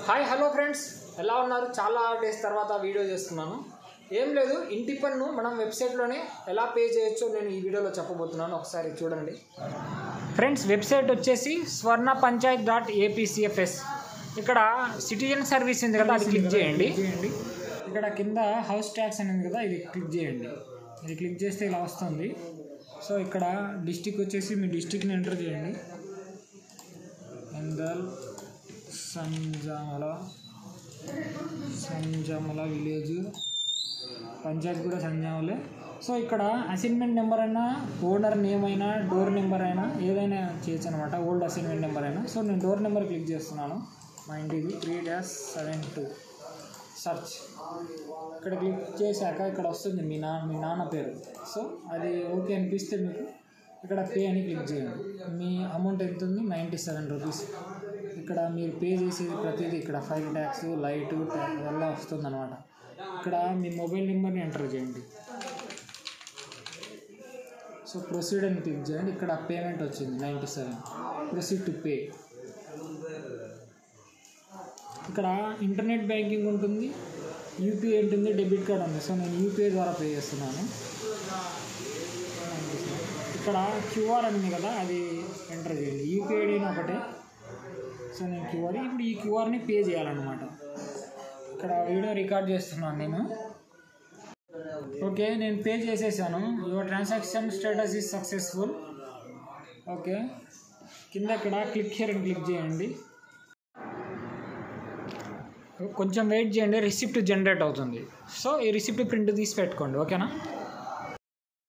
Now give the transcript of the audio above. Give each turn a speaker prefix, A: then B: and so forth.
A: Hi hello friends, ఎలా ఉన్నారు? చాలా డేస్ తర్వాత వీడియో చేస్తున్నాను. ఏం లేదు, ఇంటి పన్ను మనం వెబ్సైట్లోనే ఎలా పే చేయొచ్చో నేను ఈ వీడియోలో చెప్పబోతున్నాను. ఒకసారి చూడండి ఫ్రెండ్స్. వెబ్సైట్ వచ్చేసి swarnapanchayat.apcfs. ఇక్కడ సిటిజన్ సర్వీస్ ఉంది కదా, అది క్లిక్ చేయండి. ఇక్కడ కింద హౌస్ ట్యాక్స్ అని ఉంది కదా, ఇది క్లిక్ చేయండి. ఇది క్లిక్ చేస్తే ఇలా వస్తుంది. సో ఇక్కడ డిస్టిక్ వచ్చేసి మీ డిస్టిక్ని ఎంటర్ చేయండి. ఎందల్ సంజామల విలేజ్, పంచాయత్ కూడా సంజామలే. సో ఇక్కడ అసైన్మెంట్ నెంబర్ అయినా, ఓనర్ నేమ్ అయినా, డోర్ నెంబర్ అయినా ఏదైనా చేయొచ్చు అనమాట. ఓల్డ్ అసైన్మెంట్ నెంబర్ అయినా. సో నేను డోర్ నెంబర్ క్లిక్ చేస్తున్నాను. మా ఇంటిది 3-72 సర్చ్. ఇక్కడ క్లిక్ చేశాక ఇక్కడ వస్తుంది మీ నాన్న పేరు. సో అది ఓకే అనిపిస్తే మీకు ఇక్కడ పే అని క్లిక్ చేయండి. మీ అమౌంట్ ఎంత ఉంది? 97 రూపీస్. ఇక్కడ మీరు పే చేసేది ప్రతిదీ ఇక్కడ ఫైర్ ట్యాక్స్, లైటు వల్ల వస్తుంది అనమాట. ఇక్కడ మీ మొబైల్ నెంబర్ని ఎంటర్ చేయండి. సో ప్రొసీడ్ అని క్లిక్ చేయండి. ఇక్కడ పేమెంట్ వచ్చింది 97. Proceed to pay. ఇక్కడ ఇంటర్నెట్ బ్యాంకింగ్ ఉంటుంది, యూపీఐ ఉంటుంది, డెబిట్ కార్డ్ ఉంది. సో నేను యూపీఐ ద్వారా పే చేస్తున్నాను. ఇక్కడ క్యూఆర్ ఉంది కదా, అది ఎంటర్ చేయండి. యూపీఐ ఐడిని ఒకటే. సో నేను క్యూఆర్, ఇప్పుడు ఈ క్యూఆర్ని పే చేయాలన్నమాట. ఇక్కడ వీడియో రికార్డ్ చేస్తున్నాను నేను. ఓకే, నేను పే చేసేసాను. Your transaction status is successful. Okay, కింద ఇక్కడ క్లిక్ హియర్ అని క్లిక్ చేయండి. కొంచెం వెయిట్ చేయండి, రిసిప్ట్ జనరేట్ అవుతుంది. సో ఈ రిసిప్ట్ ప్రింట్ తీసి పెట్టుకోండి. ఓకేనా?